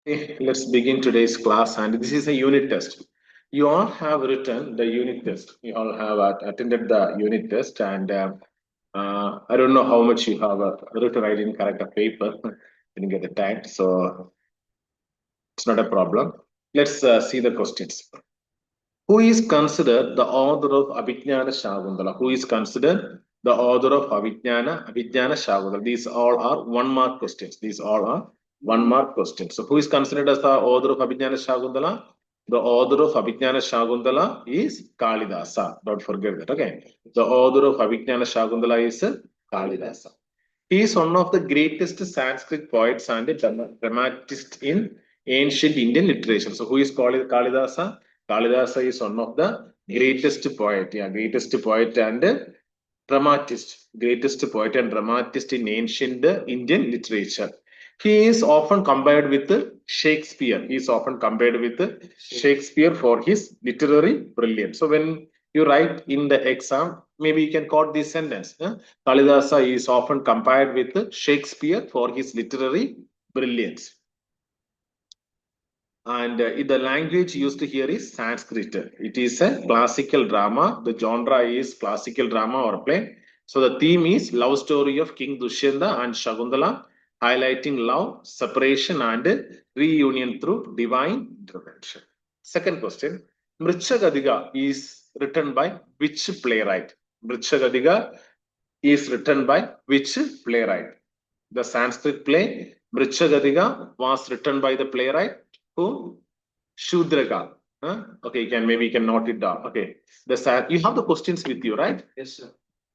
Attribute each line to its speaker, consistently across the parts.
Speaker 1: Okay, let's begin today's class, and this is a unit test. You all have written the unit test. You all have attended the unit test, and I don't know how much you have written. I didn't correct a paper, didn't get the time, so it's not a problem. Let's see the questions. Who is considered the author of Abhijnana Shagundala? Who is considered the author of Abhijnana Shagundala? These all are 1 mark questions. These all are 1 mark questions. So, who is considered as the author of Abhijnana Shagundala? The author of Abhijnana Shagundala is Kalidasa. Don't forget that. Okay. The author of Abhijnana Shagundala is Kalidasa. He is one of the greatest Sanskrit poets and dramatists in ancient Indian literature. So, who is Kalidasa? Kalidasa is one of the greatest poet, greatest poet and dramatist, greatest poet and dramatist in ancient Indian literature. He is often compared with Shakespeare. He is often compared with Shakespeare for his literary brilliance. So when you write in the exam, maybe you can quote this sentence. Kalidasa is often compared with Shakespeare for his literary brilliance. And the language used here is Sanskrit. It is a classical drama. The genre is classical drama or play. So the theme is love story of King Dushyanta and Shakuntala, highlighting love, separation, and reunion through divine intervention. Second question: Mrichagadiga is written by which playwright? Mrichagadiga is written by which playwright? The Sanskrit play Mrichagadiga was written by the playwright who? Shudraga. Huh? Okay, you can note it down. Okay. You have the questions with you, right?
Speaker 2: Yes, sir.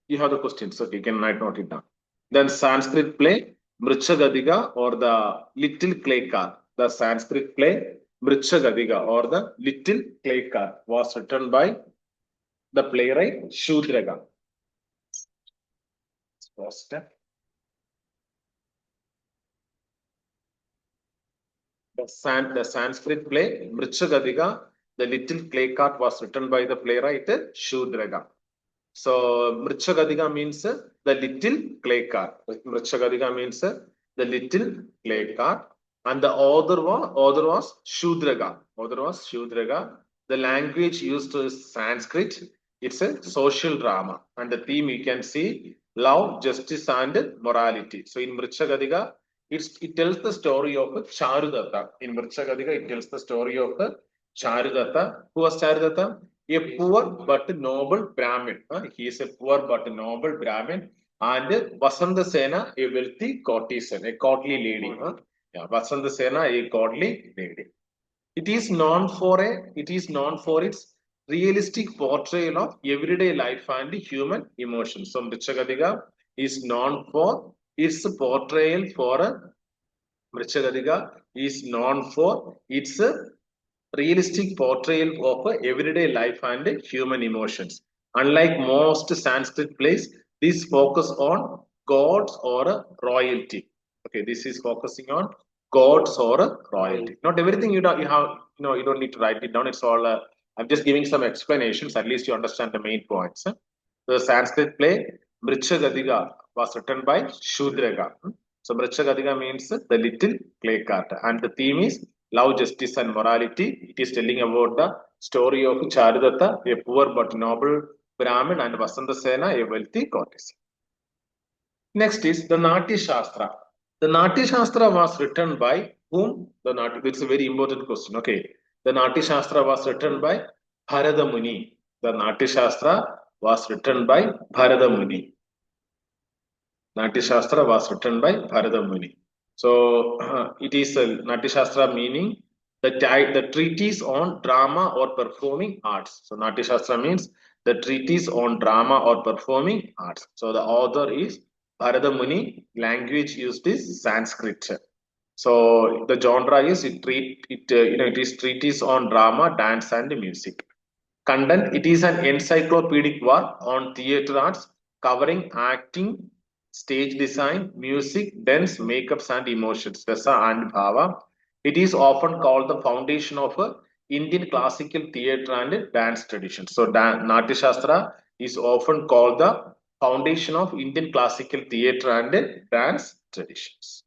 Speaker 1: You have the questions. Okay, you can note it down. Then Sanskrit play Mrichagadiga or the Little Clay Car. The Sanskrit play Mrichagadiga or the Little Clay Car was written by the playwright Shudraga. First step. The Sanskrit play Mrichagadiga, the Little Clay Cart was written by the playwright Shudraga. So Mrichagadiga means the little clay cart. Mrichagadiga means the little clay cart, and the author was Shudraga. Author was Shudraga. The language used is Sanskrit. It's a social drama, and the theme you can see love, justice, and morality. So in Mrichagadiga, it tells the story of Charudatta. In Mrichagadiga, it tells the story of Charudatta. Who was Charudatta? A poor but noble Brahmin. He is a poor but noble Brahmin. And Vasanta Sena, a wealthy courtesan, a courtly lady. Yeah, Vasanta Sena, a courtly lady. It is known for its realistic portrayal of everyday life and human emotions. So Mrichagadiga is known for its portrayal for Mrichagadiga is known for its realistic portrayal of everyday life and human emotions. Unlike most Sanskrit plays, this focus on gods or royalty. Okay, this is focusing on gods or royalty. Not everything you have, you don't need to write it down. It's all. I'm just giving some explanations. At least you understand the main points. The Sanskrit play Mrichagadiga was written by Shudraga. So Mrichagadiga means the little clay cart, and the theme is love, justice, and morality. It is telling about the story of Charudatta, a poor but noble Brahmin, and Vasantasena, a wealthy courtesan. Next is the Nati Shastra. The Nati Shastra was written by whom? It's a very important question. Okay. The Nati Shastra was written by Bharada Muni. The Nati Shastra was written by Bharada Muni. Nati Shastra was written by Bharada Muni. So it is Nati Shastra meaning the treatise on drama or performing arts. So Nati Shastra means the treatise on drama or performing arts. So the author is Bharada Muni. Language used is Sanskrit. So the genre is it is treatise on drama, dance, and music. Content: it is an encyclopedic work on theatre arts covering acting, stage design, music, dance, makeups, and emotions, Rasa and Bhava. It is often called the foundation of Indian classical theatre and dance tradition. So, Natya Shastra is often called the foundation of Indian classical theatre and dance traditions.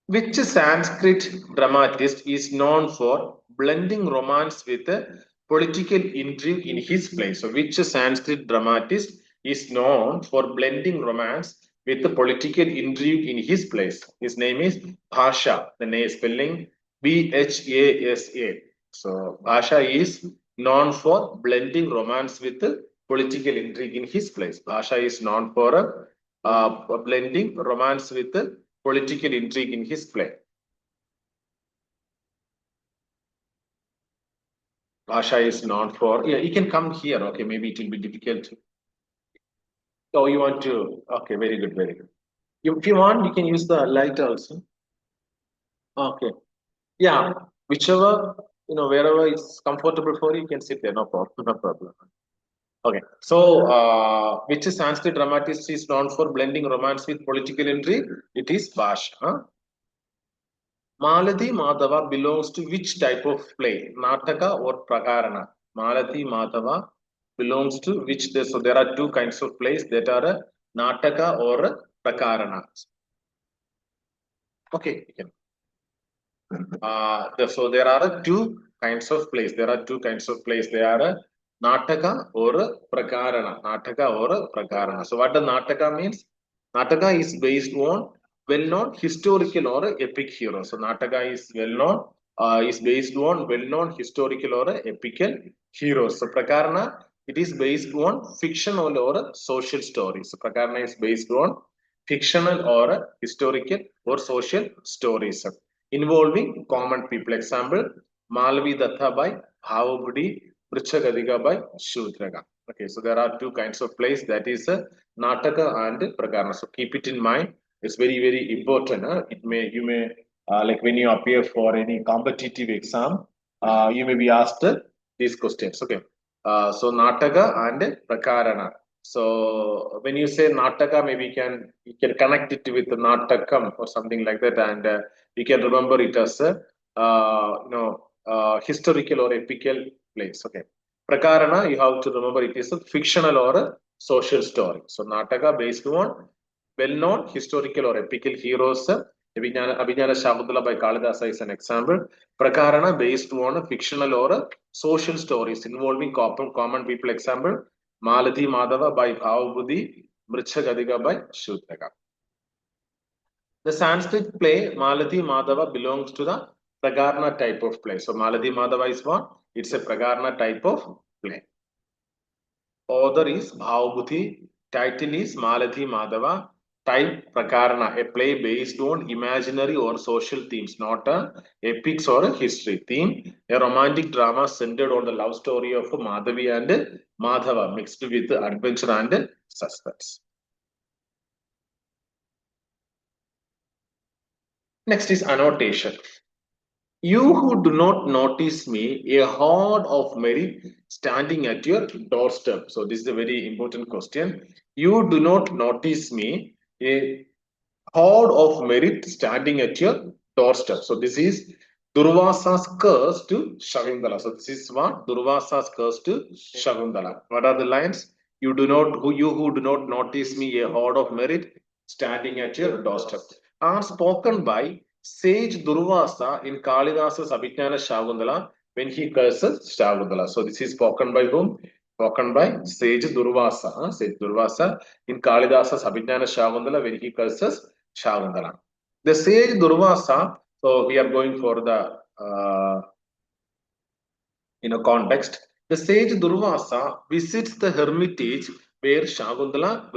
Speaker 1: Which Sanskrit dramatist is known for blending romance with a political intrigue in his play? So, which Sanskrit dramatist is known for blending romance with the political intrigue in his plays? His name is Bhasha. The name spelling Bhasa. So, Bhasha is known for blending romance with the political intrigue in his plays. Bhasha is known for blending romance with the political intrigue in his play. Bhasha is known for, yeah, you can come here. Okay, maybe it will be difficult. Oh, you want to, okay, very good, very good. If you want, you can use the light also. Okay, yeah, whichever, wherever is comfortable for you, you can sit there, no problem, no problem. Okay, so which Sanskrit dramatist is known for blending romance with political intrigue? It is Bhasha. Huh? Malathi Madhava belongs to which type of play? Nataka or Prakarana? Malathi Madhava belongs to which? So there are two kinds of plays that are a Nataka or a Prakarana. Okay. So there are two kinds of plays. There are two kinds of plays. They are a Nataka or a Prakarana. Nataka or a Prakarana. So what the Nataka means? Nataka is based on well-known historical or epic hero. So Nataka is well-known, is based on well-known historical or epical heroes. So Prakarana, it is based on fictional or social stories. So Prakarana is based on fictional or historical or social stories involving common people. Example, Malvi Datta by Bhavabudi, Prichagadiga by Shudraga. Okay, so there are two kinds of plays, that is Nataka and Prakarana. So keep it in mind. It's very, very important. You may like when you appear for any competitive exam, you may be asked these questions. Okay. So Nataka and Prakarana. So when you say Nataka, maybe you can connect it with the Natakam or something like that, and you can remember it as a historical or epical place. Okay. Prakarana, you have to remember it is a fictional or a social story. So Nataka based on well-known historical or epical heroes. Abhinana Shakuntala by Kalidasa is an example. Prakarana based on a fictional or a social stories involving common people. Example, Malathi Madhava by Bhavabudhi, Mrichagadiga by Shudraka. The Sanskrit play Malathi Madhava belongs to the Prakarna type of play. So Malathi Madhava is what? It's a Prakarna type of play. Author is Bhavabudhi. Title is Malathi Madhava. Type Prakarana, a play based on imaginary or social themes, not a epics or a history. Theme, a romantic drama centered on the love story of Madhavi and Madhava mixed with adventure and suspense. Next is annotation. You who do not notice me, a horde of merit standing at your doorstep. So this is a very important question. You do not notice me, a horde of merit standing at your doorstep. So this is Durvasa's curse to Shakuntala. So this is what Durvasa's curse to Shakuntala. What are the lines? You who do not notice me, a horde of merit standing at your doorstep, are spoken by sage Durvasa in Kalidasa's Abhijnana Shakuntala when he curses Shakuntala. So this is spoken by whom? Spoken by sage Durvasa. Sage Durvasa in Kalidasa's Abhijnana Shakuntala when he curses Shakuntala. The sage Durvasa, so we are going for the context. The sage Durvasa visits the hermitage where Shakuntala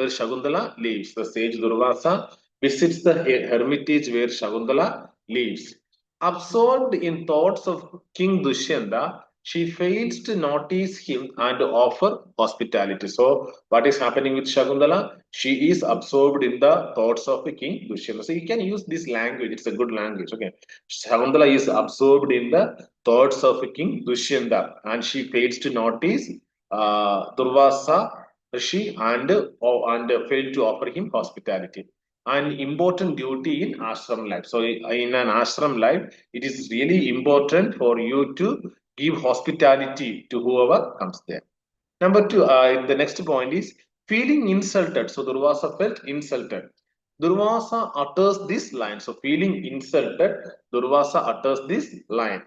Speaker 1: lives. The sage Durvasa visits the hermitage where Shakuntala lives. Absorbed in thoughts of King Dushyanta, she fails to notice him and offer hospitality. So, what is happening with Shakuntala? She is absorbed in the thoughts of the King Dushyanta. So, you can use this language. It's a good language. Okay, Shakuntala is absorbed in the thoughts of King Dushyanta, and she fails to notice Durvasa Rishi and failed to offer him hospitality. An important duty in ashram life. So, in an ashram life, it is really important for you to give hospitality to whoever comes there. Number two, the next point is feeling insulted. So, Durvasa felt insulted. Durvasa utters this line. So feeling insulted, Durvasa utters this line,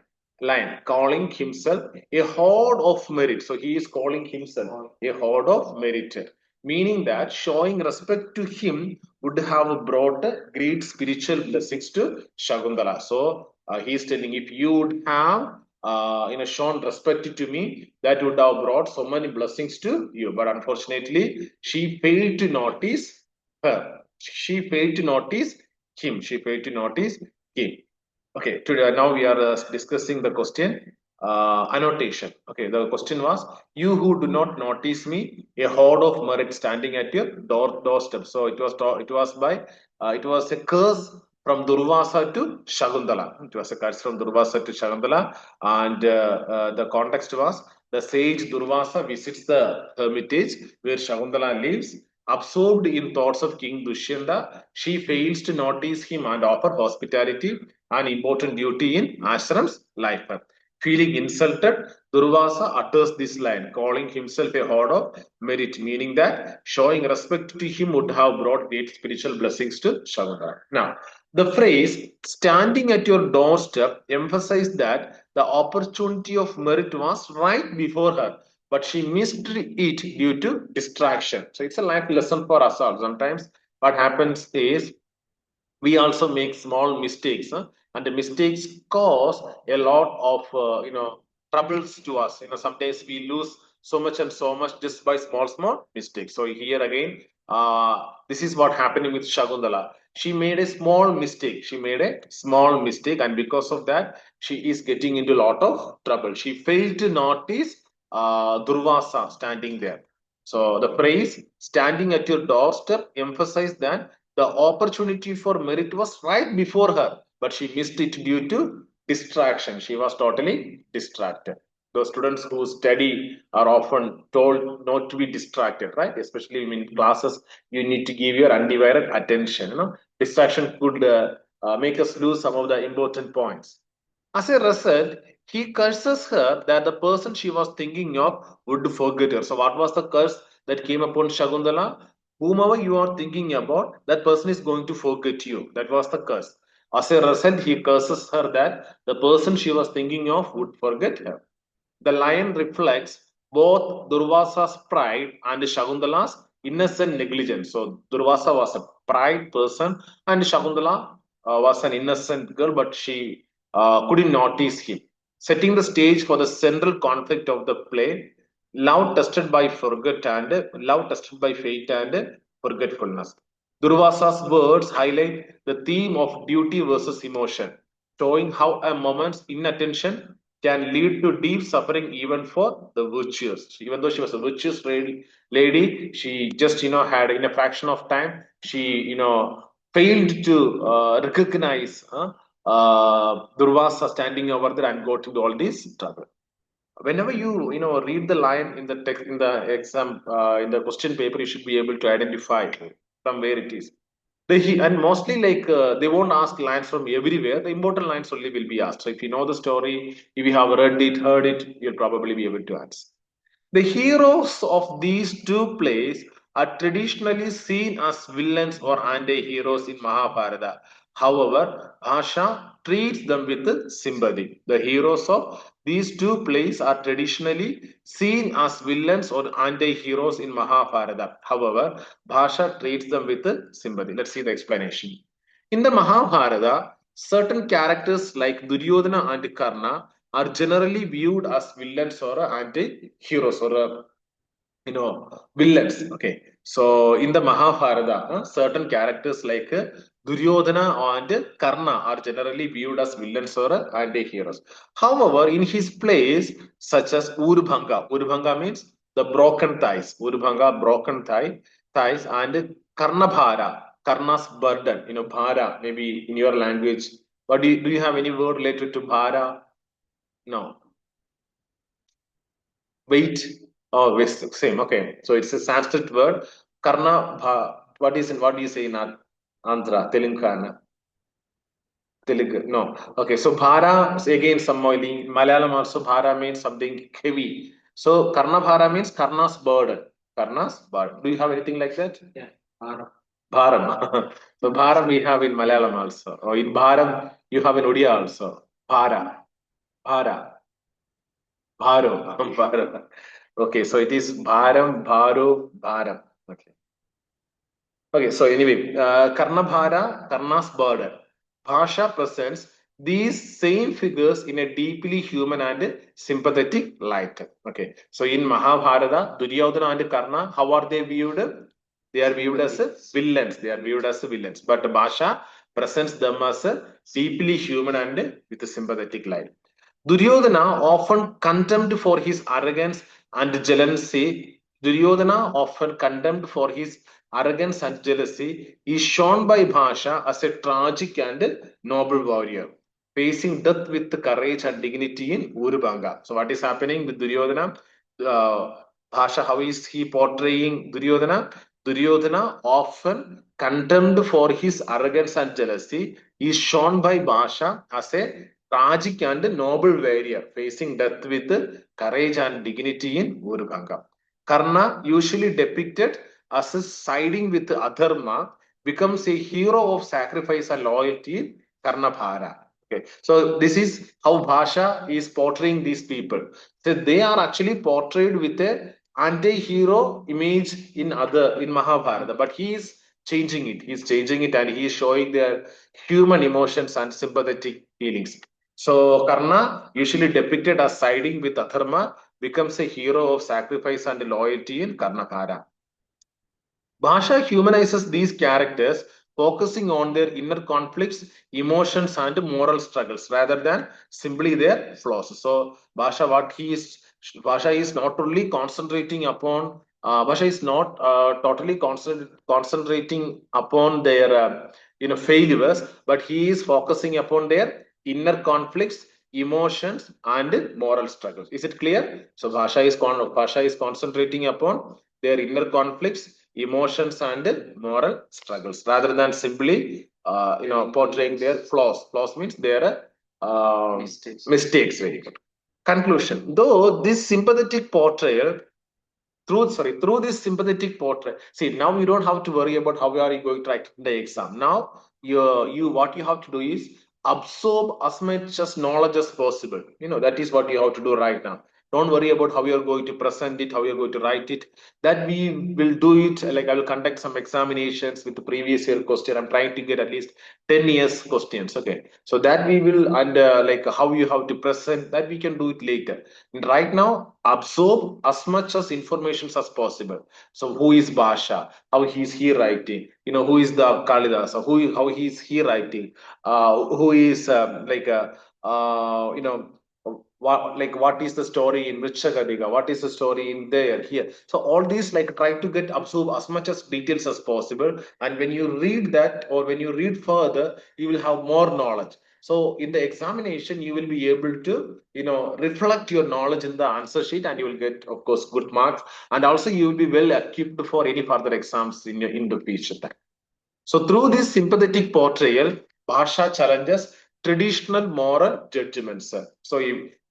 Speaker 1: calling himself a horde of merit. So he is calling himself a horde of merit, meaning that showing respect to him would have brought great spiritual blessings to Shakuntala. So he is telling, if you would have shown respect to me, that would have brought so many blessings to you. But unfortunately, she failed to notice her. She failed to notice him. She failed to notice him. Okay, today now we are discussing the question annotation. Okay, the question was, you who do not notice me, a horde of merit standing at your doorstep. So it was a curse from Durvasa to Shakuntala. It was a curse from Durvasa to Shakuntala, and the context was the sage Durvasa visits the hermitage where Shakuntala lives. Absorbed in thoughts of King Dushyanta, she fails to notice him and offer hospitality, an important duty in Ashram's life. Feeling insulted, Durvasa utters this line, calling himself a horde of merit, meaning that showing respect to him would have brought great spiritual blessings to Shakuntala. Now, the phrase standing at your doorstep emphasized that the opportunity of merit was right before her, but she missed it due to distraction. So it's a life lesson for us all. Sometimes what happens is we also make small mistakes, and the mistakes cause a lot of troubles to us. Sometimes we lose so much and so much just by small mistakes. So here again, this is what happening with Shakuntala. She made a small mistake. She made a small mistake, and because of that, she is getting into a lot of trouble. She failed to notice Durvasa standing there. So the phrase "standing at your doorstep" emphasized that the opportunity for merit was right before her, but she missed it due to distraction. She was totally distracted. Those students who study are often told not to be distracted, right? Especially in classes, you need to give your undivided attention. Distraction could make us lose some of the important points. As a result, he curses her that the person she was thinking of would forget her. So, what was the curse that came upon Shakuntala? Whomever you are thinking about, that person is going to forget you. That was the curse. As a result, he curses her that the person she was thinking of would forget her. The lion reflects both Durvasa's pride and Shakuntala's innocent negligence. So Durvasa was a pride person, and Shakuntala was an innocent girl, but she couldn't notice him. Setting the stage for the central conflict of the play, love tested by fate and forgetfulness. Durvasa's words highlight the theme of duty versus emotion, showing how a moment's inattention can lead to deep suffering even for the virtuous. Even though she was a virtuous lady, she just had in a fraction of time she failed to recognize Durvasa standing over there and got into all this trouble. Whenever you read the line in the text in the exam in the question paper, you should be able to identify from where it is. And mostly like they won't ask lines from everywhere. The important lines only will be asked. So if you know the story, if you have read it, heard it, you'll probably be able to answer. The heroes of these two plays are traditionally seen as villains or anti-heroes in Mahabharata. However, Bhasha treats them with sympathy. The heroes of these two plays are traditionally seen as villains or anti-heroes in Mahabharata. However, Bhasha treats them with sympathy. Let's see the explanation. In the Mahabharata, certain characters like Duryodhana and Karna are generally viewed as villains or anti-heroes or villains. Okay, so in the Mahabharata, certain characters like Duryodhana and Karna are generally viewed as villains or anti-heroes. However, in his plays such as Urbhanga means the broken thighs, Urbhanga, broken thighs, and Karnabhara, Karna's burden, Bhara, maybe in your language. But do you have any word related to Bhara? No. Weight. Oh, same. Okay. So it's a Sanskrit word. Karna. What do you say in Andhra, Telangana? Telugu. No. Okay. So Bhara is again some Malayalam also Bhara means something heavy. So Karna Bhara means Karna's burden. Karna's burden. Do you have anything like that? Yeah. Bhara. Bharam. So Bharam we have in Malayalam also. Or in Bharam you have in Odia also. Bhara. Bhara. Bharo. Bharo. Okay, so it is Bharam, Bharo, Bharam. Okay. Okay, so anyway, Karnabhara, Karna's border. Bhasha presents these same figures in a deeply human and sympathetic light. Okay, so in Mahabharata, Duryodhana and Karna, how are they viewed? They are viewed as villains. They are viewed as villains. But Bhasha presents them as deeply human and with a sympathetic light. Duryodhana often contemned for his arrogance and jealousy. Duryodhana often condemned for his arrogance and jealousy is shown by Bhasha as a tragic and noble warrior, facing death with courage and dignity in Urubanga. So, what is happening with Duryodhana? Uh, Bhasha, how is he portraying Duryodhana? Duryodhana, often contemned for his arrogance and jealousy, is shown by Bhasha as a tragic and noble warrior, facing death with courage and dignity in Urubanga. Karna, usually depicted as siding with Adharma, becomes a hero of sacrifice and loyalty in Karnabhara. Okay, so this is how Bhasha is portraying these people. So they are actually portrayed with a anti-hero image in Mahabharata, but he is changing it. He's changing it, and he is showing their human emotions and sympathetic feelings. So Karna, usually depicted as siding with Adharma, becomes a hero of sacrifice and loyalty in Karnabhara. Bhasha humanizes these characters, focusing on their inner conflicts, emotions, and moral struggles rather than simply their flaws. So, Bhasha is not only concentrating upon Bhasha is not totally concentrating upon their failures, but he is focusing upon their inner conflicts, emotions, and moral struggles. Is it clear? So, Bhasha is concentrating upon their inner conflicts, emotions, and moral struggles rather than simply portraying their flaws. Flaws means their mistakes. Very good. Conclusion. Though this sympathetic portrayal through this sympathetic portrait, see, now you don't have to worry about how are you going to write the exam. Now you what you have to do is absorb as much as knowledge as possible. That is what you have to do right now. Don't worry about how you're going to present it, how you're going to write it. That we will do it. Like, I will conduct some examinations with the previous year question. I'm trying to get at least 10 years questions. Okay, so that we will, and like how you have to present, that we can do it later. Right now, absorb as much as information as possible. So who is Basha? How is he writing? Who is the Kalidasa? How is he writing? Who is what is the story in Vrichagadiga? What is the story in there here? So all these, like, try to get absorb as much as details as possible. And when you read that, or when you read further, you will have more knowledge. So in the examination, you will be able to, reflect your knowledge in the answer sheet, and you will get, of course, good marks. And also you will be well equipped for any further exams in the future time. So through this sympathetic portrayal, Bhasha challenges traditional moral judgments. So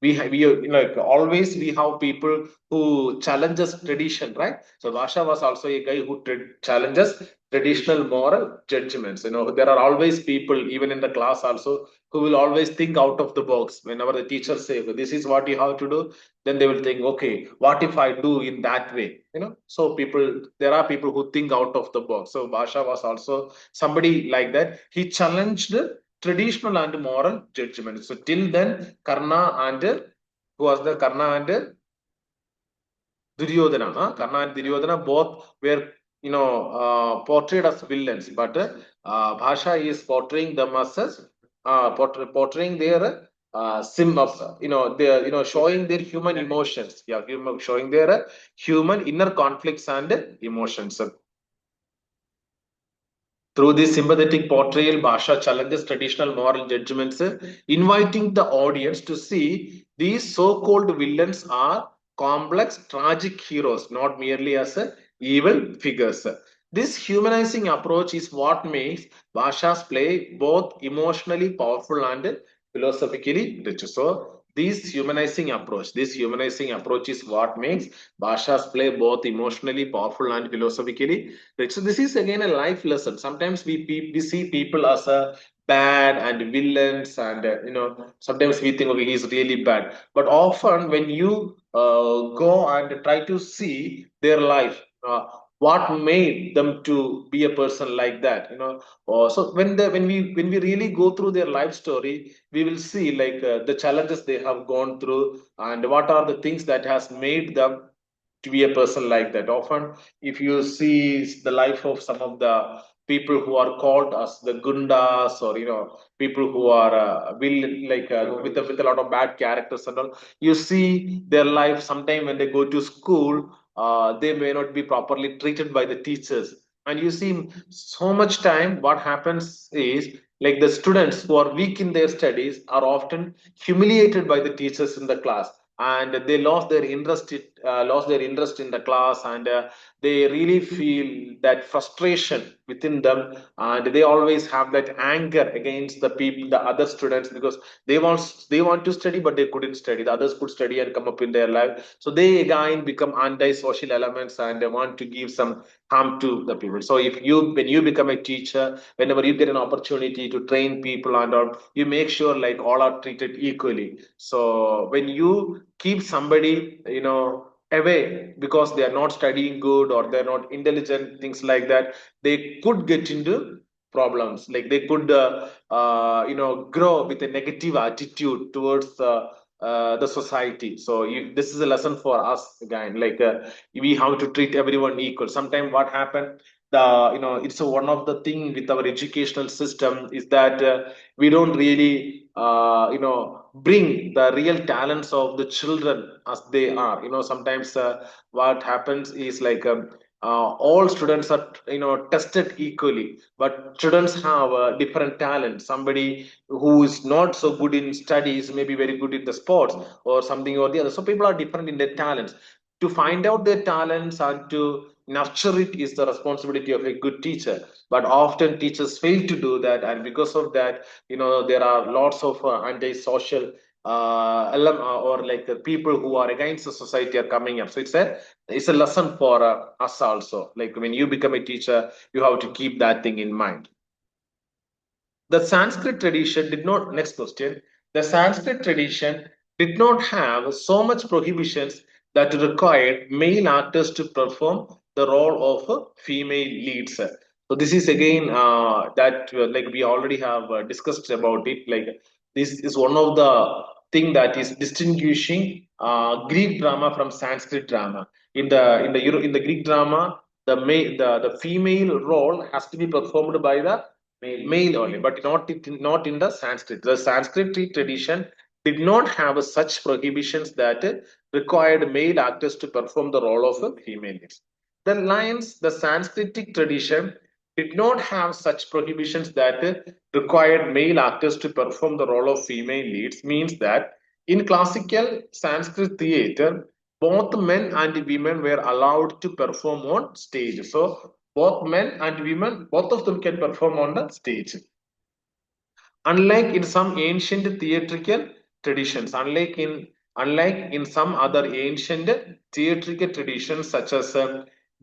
Speaker 1: like, always we have people who challenges tradition, right? So Bhasha was also a guy who challenges traditional moral judgments. There are always people, even in the class also, who will always think out of the box. Whenever the teacher say, this is what you have to do, then they will think, okay, what if I do in that way? So there are people who think out of the box. So Basha was also somebody like that. He challenged traditional and moral judgment. So till then, Karna and Duryodhana. Karna and Duryodhana both were, portrayed as villains, but Bhasha is portraying them as portraying their sim of, their, showing their human emotions. Yeah, showing their human inner conflicts and emotions. Through this sympathetic portrayal, Basha challenges traditional moral judgments, inviting the audience to see these so-called villains are complex, tragic heroes, not merely as evil figures. This humanizing approach is what makes Basha's play both emotionally powerful and philosophically rich. So, This humanizing approach is what makes Bhasha's play both emotionally powerful and philosophically rich. So this is again a life lesson. Sometimes we see people as a bad and villains, and sometimes we think, okay, he's really bad. But often when you go and try to see their life, what made them to be a person like that, so when we really go through their life story, we will see like the challenges they have gone through and what are the things that has made them to be a person like that. Often if you see the life of some of the people who are called as the gundas, or people who are with a lot of bad characters and all, you see their life sometime when they go to school, they may not be properly treated by the teachers. And you see so much time what happens is, like, the students who are weak in their studies are often humiliated by the teachers in the class, and they lost their interest in the class, and they really feel that frustration within them, and they always have that anger against the other students, because they want to study but they couldn't study, the others could study and come up in their life, so they again become anti-social elements and they want to give some harm to the people. So when you become a teacher, whenever you get an opportunity to train people and all, you make sure like all are treated equally. So when you keep somebody away because they are not studying good or they're not intelligent, things like that, they could get into problems, like they could grow with a negative attitude towards the society. So this is a lesson for us again, like we have to treat everyone equal. Sometimes what happened, it's one of the thing with our educational system is that we don't really bring the real talents of the children as they are. Sometimes what happens is like all students are tested equally, but students have different talents. Somebody who is not so good in studies may be very good in the sports or something or the other. So people are different in their talents. To find out their talents and to nurture it is the responsibility of a good teacher, but often teachers fail to do that, and because of that, there are lots of anti-social or like people who are against the society are coming up. So it's a lesson for us also, like when you become a teacher, you have to keep that thing in mind. The Sanskrit tradition did not, next question, the Sanskrit tradition did not have so much prohibitions that required male actors to perform the role of female leads. So this is again that like we already have discussed about it. Like this is one of the thing that is distinguishing Greek drama from Sanskrit drama. In the Greek drama, the female role has to be performed by the male only, but not in the Sanskrit. The Sanskrit tradition did not have such prohibitions that required male actors to perform the role of a female leads. The Sanskritic tradition did not have such prohibitions that required male actors to perform the role of female leads, means that in classical Sanskrit theater, both men and women were allowed to perform on stage. So both men and women, both of them can perform on the stage. Unlike in some ancient theatrical traditions, unlike in some other ancient theatrical traditions such as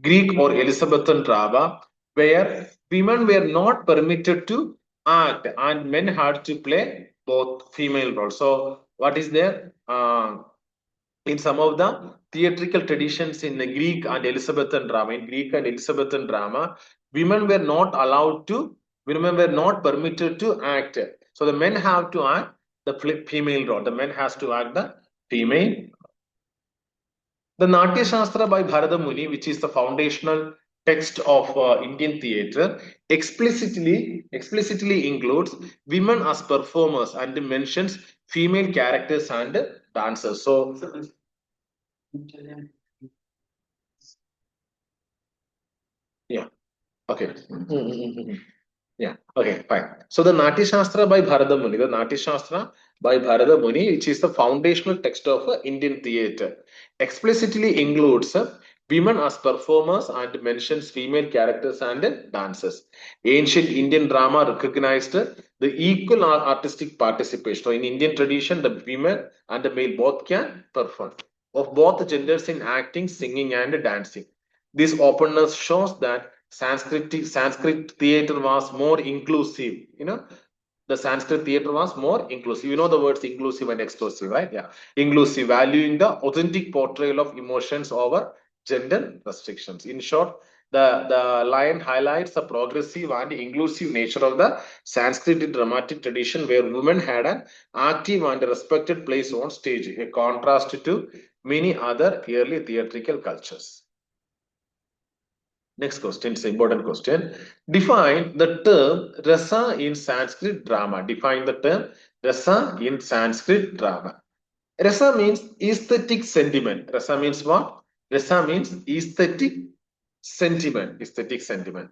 Speaker 1: Greek or Elizabethan drama, where women were not permitted to act and men had to play both female roles. So what is there? In some of the theatrical traditions in the Greek and Elizabethan drama, women were not allowed to, women were not permitted to act. So the men have to act the female role. The men has to act the female. The Natya Shastra by Bharata Muni, which is the foundational text of Indian theatre, explicitly includes women as performers and mentions female characters and dancers. So yeah. Okay. Yeah. Okay. Fine. So the Natya Shastra by Bharata Muni, which is the foundational text of Indian theatre, explicitly includes women as performers and mentions female characters and dancers. Ancient Indian drama recognized the equal artistic participation. So in Indian tradition, the women and the male both can perform of both genders in acting, singing, and dancing. This openness shows that Sanskrit theater was more inclusive. The Sanskrit theater was more inclusive. You know the words inclusive and exclusive, right? Yeah. Inclusive, valuing the authentic portrayal of emotions over gender restrictions. In short, the line highlights the progressive and inclusive nature of the Sanskrit dramatic tradition where women had an active and respected place on stage, a contrast to many other early theatrical cultures. Next question, it's an important question. Define the term rasa in Sanskrit drama. Define the term rasa in Sanskrit drama. Rasa means aesthetic sentiment. Rasa means what? Rasa means aesthetic sentiment. Aesthetic sentiment.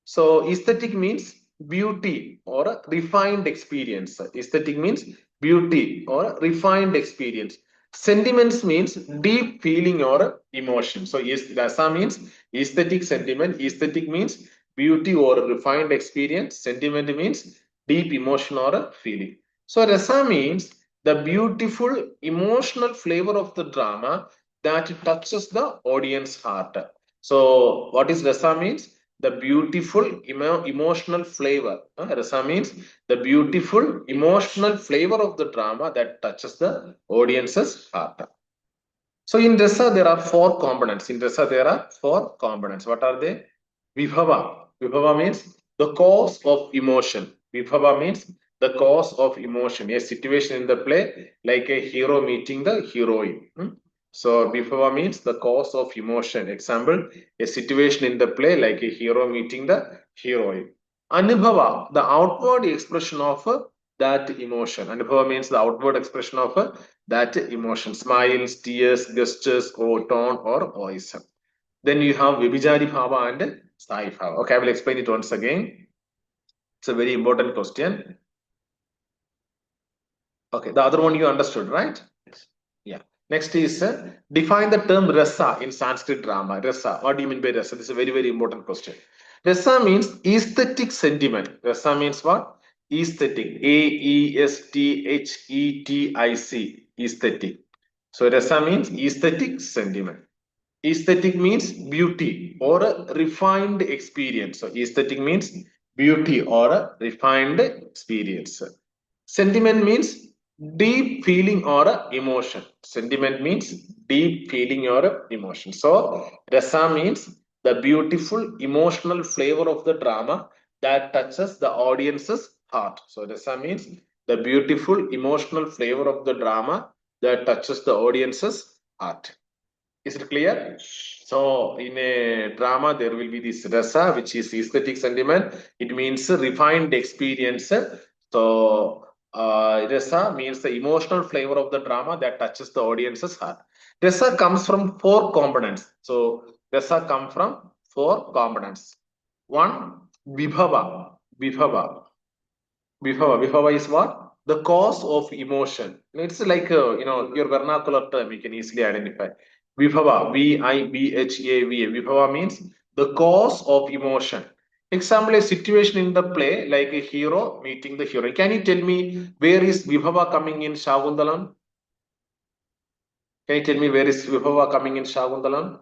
Speaker 1: So aesthetic means beauty or a refined experience. Aesthetic means beauty or a refined experience. Sentiments means deep feeling or emotion. So yes, rasa means aesthetic sentiment. Aesthetic means beauty or refined experience. Sentiment means deep emotion or a feeling. So rasa means the beautiful emotional flavor of the drama that touches the audience heart. So what is rasa means? The beautiful emotional flavor. Rasa means the beautiful emotional flavor of the drama that touches the audience's heart. So in Rasa, there are four components. In Rasa, there are four components. What are they? Vibhava. Vibhava means the cause of emotion. Vibhava means the cause of emotion. A situation in the play, like a hero meeting the heroine. So Vibhava means the cause of emotion. Example, a situation in the play, like a hero meeting the heroine. Anubhava, the outward expression of that emotion. Anubhava means the outward expression of that emotion. Smiles, tears, gestures, or tone or voice. Then you have Vibhijari Bhava and Sai Bhava. Okay, I will explain it once again. It's a very important question. Okay, the other one you understood, right? Yeah. Next is define the term rasa in Sanskrit drama. Rasa. What do you mean by rasa? This is a very, very important question. Rasa means aesthetic sentiment. Rasa means what? Aesthetic. Aesthetic. Aesthetic. So rasa means aesthetic sentiment. Aesthetic means beauty or a refined experience. So aesthetic means beauty or a refined experience. Sentiment means deep feeling or a emotion. Sentiment means deep feeling or a emotion. So rasa means the beautiful emotional flavor of the drama that touches the audience's heart. So rasa means the beautiful emotional flavor of the drama that touches the audience's heart. Is it clear? So in a drama, there will be this rasa, which is aesthetic sentiment. It means a refined experience. So rasa means the emotional flavor of the drama that touches the audience's heart. Rasa comes from four components. So rasa come from four components. One, vibhava. Vibhava. Vibhava is what? The cause of emotion. It's like your vernacular term. You can easily identify. Vibhava, Vibhava. Vibhava means the cause of emotion. Example: a situation in the play, like a hero meeting the hero. Can you tell me where is Vibhava coming in Shagundalam? Can you tell me where is Vibhava coming in Shagundalam?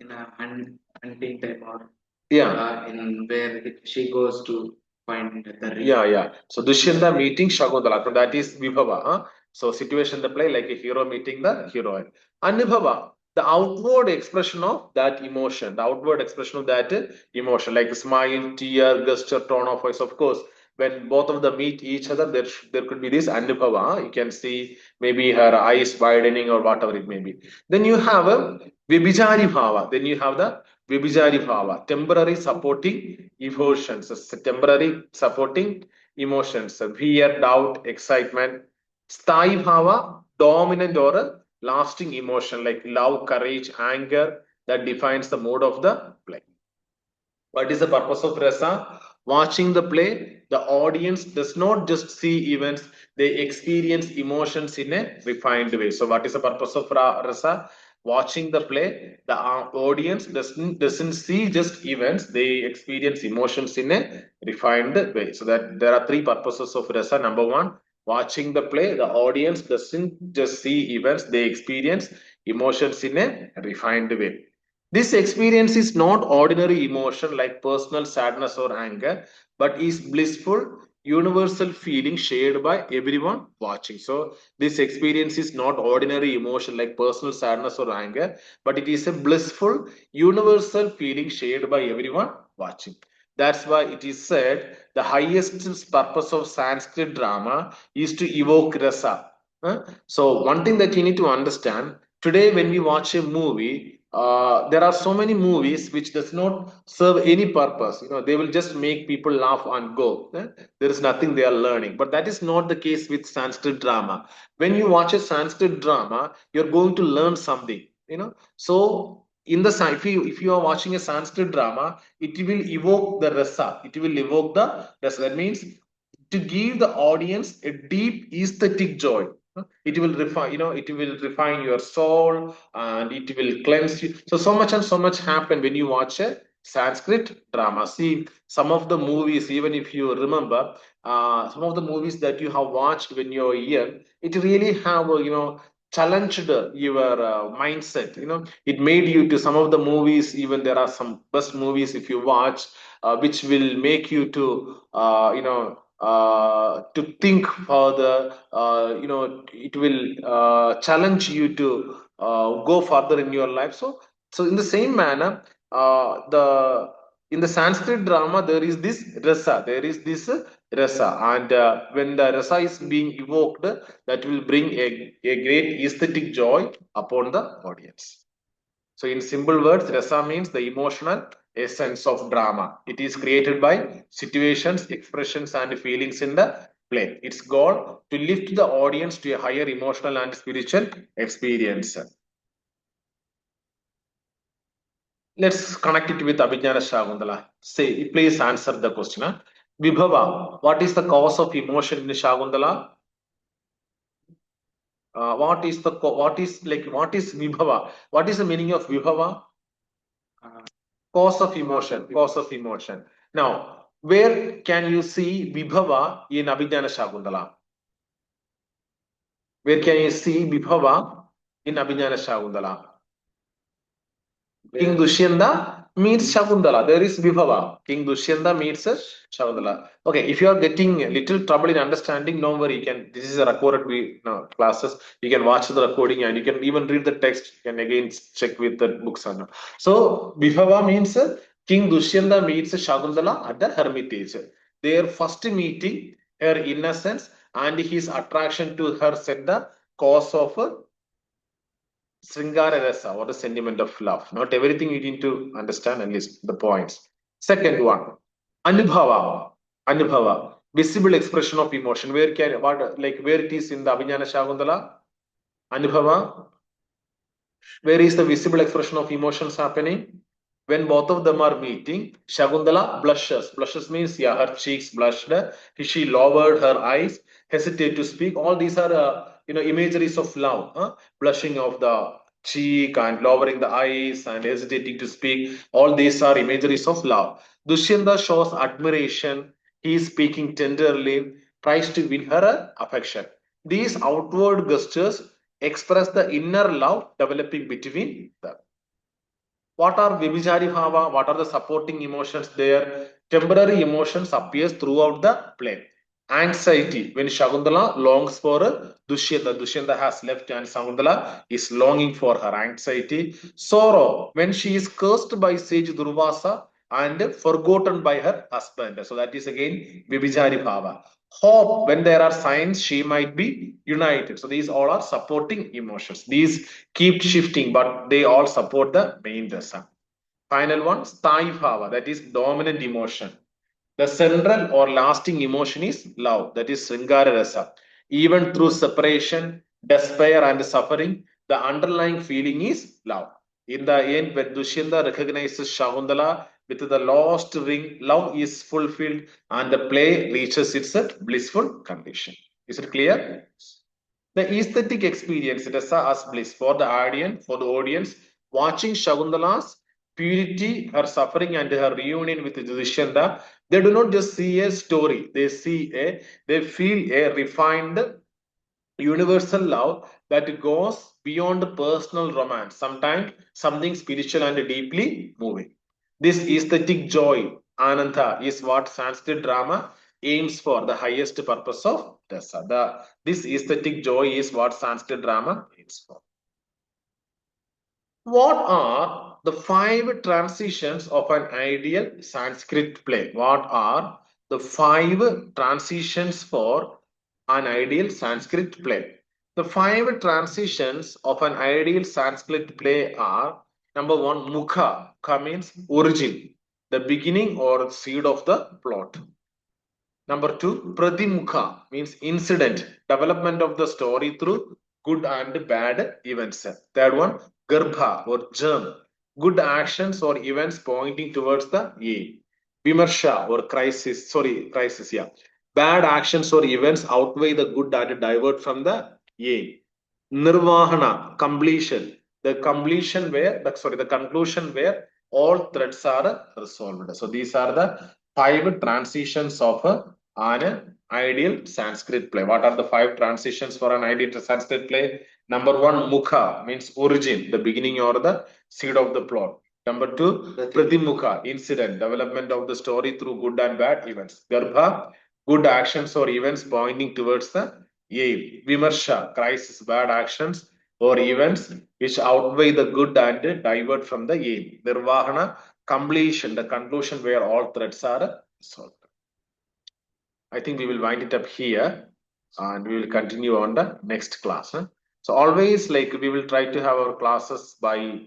Speaker 2: In a hunting time or
Speaker 1: Yeah.
Speaker 2: in where she goes to find the ring.
Speaker 1: Yeah. So Dushyanta meeting Shakuntala. So that is Vibhava. So situation the play like a hero meeting the heroine. Anubhava, the outward expression of that emotion, the outward expression of that emotion, like smile, tear, gesture, tone of voice. Of course, when both of them meet each other, there could be this Anubhava. You can see maybe her eyes widening or whatever it may be. Then you have a Vibhijari Bhava. Then you have the Vibhijari Bhava, temporary supporting emotions, temporary supporting emotions, fear, doubt, excitement. Sthayi Bhava, dominant or a lasting emotion like love, courage, anger that defines the mode of the play. What is the purpose of rasa? Watching the play, the audience does not just see events, they experience emotions in a refined way. So, what is the purpose of rasa? watching the play, the audience doesn't see just events, they experience emotions in a refined way. So that there are three purposes of rasa. Number one, watching the play, the audience doesn't just see events, they experience emotions in a refined way. This experience is not ordinary emotion like personal sadness or anger, but is blissful, universal feeling shared by everyone watching. So, this experience is not ordinary emotion like personal sadness or anger, but it is a blissful, universal feeling shared by everyone watching. That's why it is said the highest purpose of Sanskrit drama is to evoke rasa. So, one thing that you need to understand today, when we watch a movie, there are so many movies which does not serve any purpose. They will just make people laugh and go. There is nothing they are learning. But that is not the case with Sanskrit drama. When you watch a Sanskrit drama, you're going to learn something. So in the if you are watching a Sanskrit drama, it will evoke the rasa. It will evoke the rasa. That means to give the audience a deep aesthetic joy. It will refine, it will refine your soul and it will cleanse you. So much and so much happen when you watch a Sanskrit drama. See, some of the movies, even if you remember, some of the movies that you have watched when you're young, it really have, challenged your mindset. It made you to some of the movies, even there are some best movies if you watch, which will make you to, to think further. It will challenge you to go further in your life. So in the same manner, the in the Sanskrit drama there is this rasa, and when the rasa is being evoked, that will bring a great aesthetic joy upon the audience. So, in simple words, rasa means the emotional essence of drama. It is created by situations, expressions, and feelings in the play. Its goal to lift the audience to a higher emotional and spiritual experience. Let's connect it with Abhijnana Shagundala. Say, please answer the question. Vibhava, what is the cause of emotion in Shagundala? What is Vibhava? What is the meaning of Vibhava?
Speaker 2: Uh,
Speaker 1: Cause of emotion. Now, where can you see Vibhava in Abhijnana Shagundala? Where can you see Vibhava in Abhijnana Shagundala? King Dushyanta meets Shagundala. There is Vibhava. King Dushyanta meets Shagundala. Okay, if you are getting a little trouble in understanding, don't worry. This is a recorded classes. You can watch the recording and you can even read the text. You can again check with the books. So Vibhava means King Dushyanta meets Shagundala at the hermitage. Their first meeting, her innocence and his attraction to her set the cause of Sringara rasa, or the sentiment of love. Not everything you need to understand, at least the points. Second one, Anubhava. Anubhava, visible expression of emotion. Where it is in the Abhijnana Shagundala? Anubhava, where is the visible expression of emotions happening? When both of them are meeting, Shagundala blushes. Blushes means, yeah, her cheeks blushed. She lowered her eyes, hesitate to speak. All these are, imageries of love. Blushing of the cheek and lowering the eyes and hesitating to speak. All these are imageries of love. Dushyanta shows admiration. He is speaking tenderly, tries to win her affection. These outward gestures express the inner love developing between them. What are Vibhijari Bhava? What are the supporting emotions there? Temporary emotions appears throughout the play. Anxiety, when Shagundala longs for Dushyanta. Dushyanta has left and Shagundala is longing for her. Anxiety. Sorrow, when she is cursed by sage Durvasa and forgotten by her husband. So that is again Vibhijari Bhava. Hope, when there are signs she might be united. So these all are supporting emotions. These keep shifting, but they all support the main rasa. Final one, Sthayi Bhava, that is dominant emotion. The central or lasting emotion is love, that is Sringara Rasa. Even through separation, despair, and suffering, the underlying feeling is love. In the end, when Dushyanta recognizes Shagundala with the lost ring, love is fulfilled and the play reaches its blissful condition. Is it clear? The aesthetic experience, Rasa as bliss for the audience watching Shakuntala's purity, her suffering, and her reunion with Dushyanta. They do not just see a story; they feel a refined universal love that goes beyond personal romance, sometimes something spiritual and deeply moving. This aesthetic joy, Ananta, is what Sanskrit drama aims for, the highest purpose of rasa. This aesthetic joy is what Sanskrit drama aims for. What are the five transitions of an ideal Sanskrit play? What are the five transitions for an ideal Sanskrit play? The five transitions of an ideal Sanskrit play are: number one, Mukha. Mukha means origin, the beginning or seed of the plot. Number two, Pradimukha means incident, development of the story through good and bad events. Third one, Garbha or germ, good actions or events pointing towards the aim. Vimarsha or crisis, yeah. Bad actions or events outweigh the good and divert from the aim. Nirvahana, completion, the conclusion where all threats are resolved. So these are the five transitions of an ideal Sanskrit play. What are the five transitions for an ideal Sanskrit play? Number one, Mukha means origin, the beginning or the seed of the plot. Number two, Pratimukha, incident, development of the story through good and bad events. Garbha, good actions or events pointing towards the aim. Vimarsha, crisis, bad actions or events which outweigh the good and divert from the aim. Nirvahana, completion, the conclusion where all threats are solved. I think we will wind it up here and we will continue on the next class. So always like we will try to have our classes by